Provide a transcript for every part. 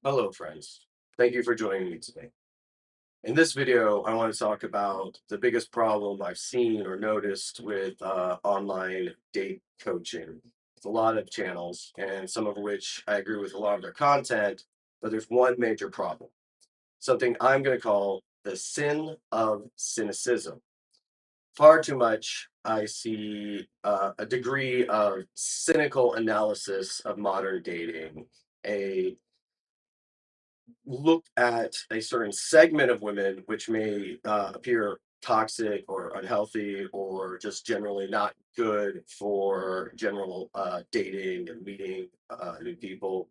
Hello, friends. Thank you for joining me today. In this video, I want to talk about the biggest problem I've seen or noticed with online date coaching. It's a lot of channels, and some of which I agree with a lot of their content, but there's one major problem, something I'm going to call the sin of cynicism. Far too much, I see a degree of cynical analysis of modern dating, a look at a certain segment of women which may appear toxic or unhealthy or just generally not good for general dating and meeting new people,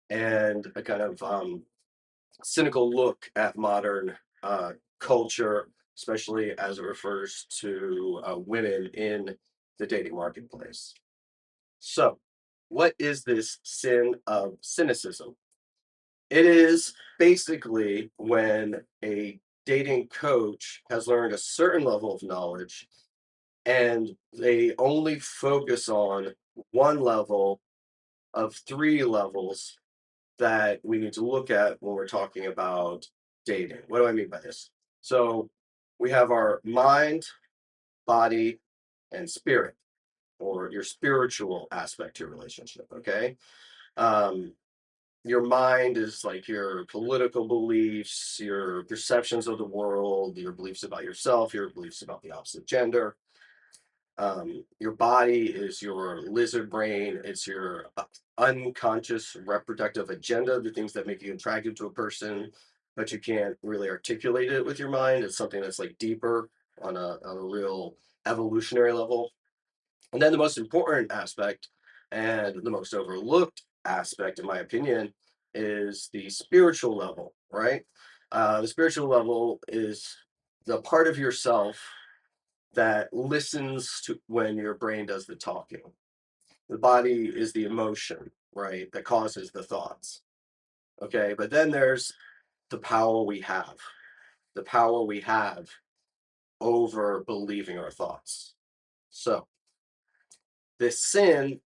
and a kind of cynical look at modern culture, especially as it refers to women in the dating marketplace. So, what is this sin of cynicism? It is basically when a dating coach has learned a certain level of knowledge and they only focus on one level of three levels that we need to look at when we're talking about dating. What do I mean by this? So we have our mind, body, and spirit, or your spiritual aspect to your relationship. Okay. Um, your mind is like your political beliefs, your perceptions of the world, your beliefs about yourself, your beliefs about the opposite gender. Your body is your lizard brain. It's your unconscious reproductive agenda, the things that make you attracted to a person, but you can't really articulate it with your mind. It's something that's like deeper on a real evolutionary level. And then the most important aspect and the most overlooked aspect, in my opinion, is the spiritual level, right? The spiritual level is the part of yourself that listens to when your brain does the talking. The body is the emotion, right, that causes the thoughts. Okay, but then there's the power we have, the power we have over believing our thoughts. So, this sin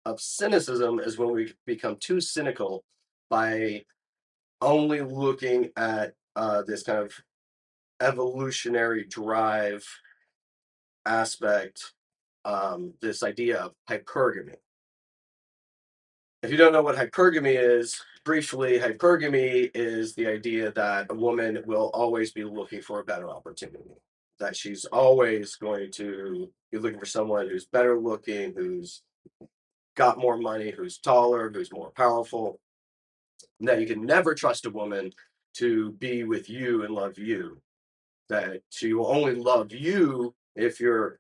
of cynicism is when we become too cynical by only looking at this kind of evolutionary drive aspect, this idea of hypergamy. If you don't know what hypergamy is, briefly, hypergamy is the idea that a woman will always be looking for a better opportunity, that she's always going to be looking for someone who's better looking, who's got more money, who's taller, who's more powerful, that you can never trust a woman to be with you and love you, that she will only love you if you're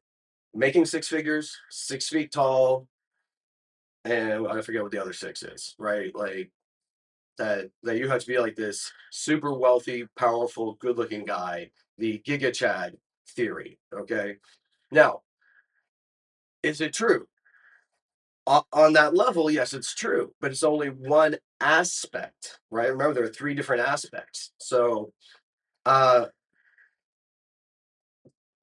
making six figures, 6 feet tall, and I forget what the other six is, right? Like that you have to be like this super wealthy, powerful, good-looking guy, the Giga Chad theory. Okay. Now, is it true? On that level, yes, it's true, but it's only one aspect, right? Remember, there are three different aspects. So uh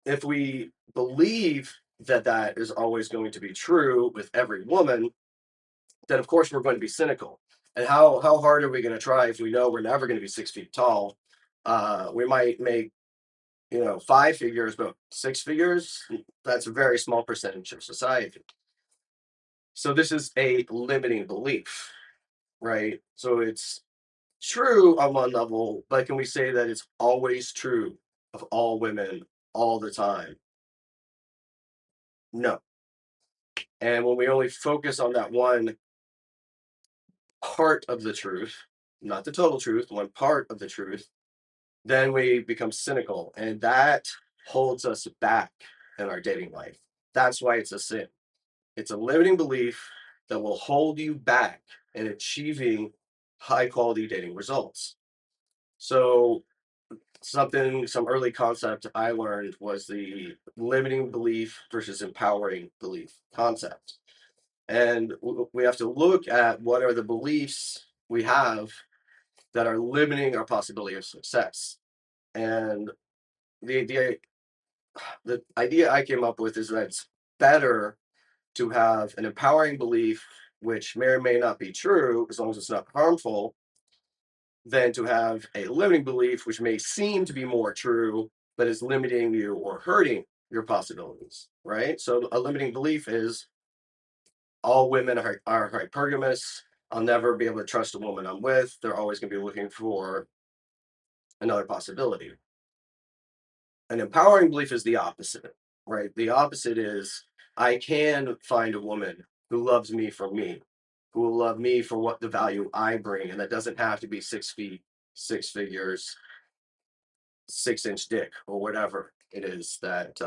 if we believe that that is always going to be true with every woman, then of course we're going to be cynical. And how hard are we going to try if we know we're never going to be 6 feet tall? We might make five figures, but six figures, that's a very small percentage of society. So this is a limiting belief, right? So it's true on one level, but can we say that it's always true of all women all the time? No. And when we only focus on that one part of the truth, not the total truth, one part of the truth, then we become cynical. And that holds us back in our dating life. That's why it's a sin. It's a limiting belief that will hold you back in achieving high quality dating results. So, some early concept I learned was the limiting belief versus empowering belief concept. And we have to look at what are the beliefs we have that are limiting our possibility of success. And the the the idea I came up with is that it's better to have an empowering belief, which may or may not be true, as long as it's not harmful, than to have a limiting belief, which may seem to be more true, but is limiting you or hurting your possibilities, right? So a limiting belief is all women are hypergamous. I'll never be able to trust a woman I'm with. They're always going to be looking for another possibility. An empowering belief is the opposite, right? The opposite is I can find a woman who loves me for me, who will love me for what the value I bring. And that doesn't have to be 6 feet, 6 figures, 6-inch dick, or whatever it is that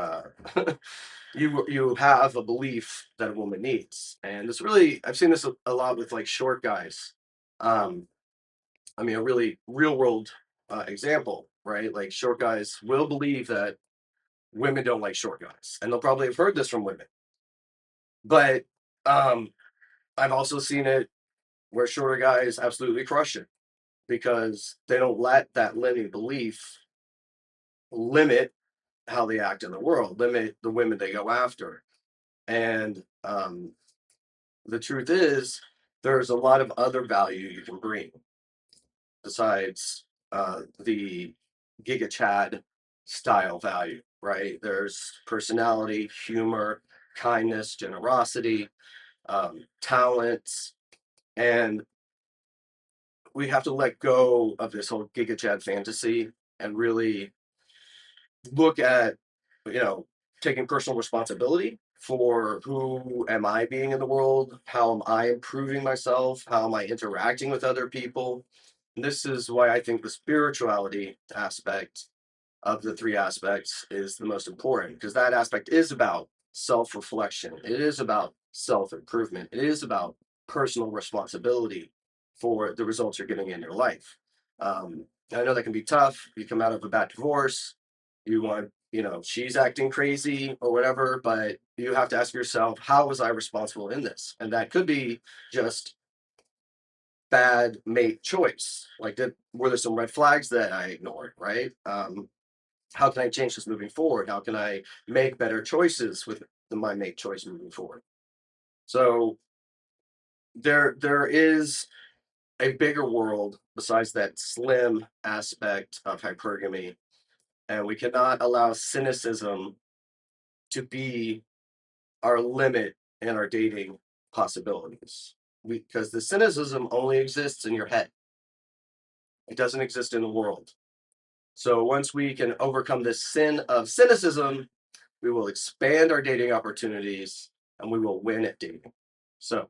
you have a belief that a woman needs. And this really, I've seen this a lot with like short guys. Um, I mean, a really real world example, right? Like short guys will believe that women don't like short guys, and they'll probably have heard this from women. But um, I've also seen it where shorter guys absolutely crush it because they don't let that limiting belief limit how they act in the world, limit the women they go after. And the truth is, there's a lot of other value you can bring besides the Giga Chad style value, right? There's personality, humor, kindness, generosity, talents, and we have to let go of this whole Giga Chad fantasy and really look at, you know, taking personal responsibility for who am I being in the world? How am I improving myself? How am I interacting with other people? And this is why I think the spirituality aspect of the three aspects is the most important because that aspect is about self reflection. It is about self improvement. It is about personal responsibility for the results you're getting in your life. I know that can be tough. You come out of a bad divorce, you want, she's acting crazy or whatever, but you have to ask yourself, how was I responsible in this? And that could be just bad mate choice. Like, were there some red flags that I ignored, right? How can I change this moving forward? How can I make better choices with my mate choice moving forward? So there is a bigger world besides that slim aspect of hypergamy, and we cannot allow cynicism to be our limit in our dating possibilities. Because the cynicism only exists in your head. It doesn't exist in the world. So once we can overcome this sin of cynicism, we will expand our dating opportunities and we will win at dating. So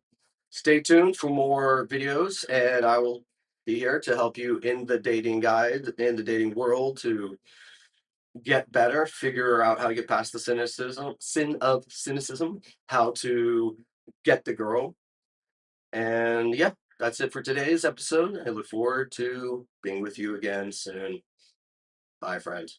stay tuned for more videos, and I will be here to help you in the dating guide, in the dating world, to get better, figure out how to get past the sin of cynicism, how to get the girl. And yeah, that's it for today's episode. I look forward to being with you again soon. Bye, friend.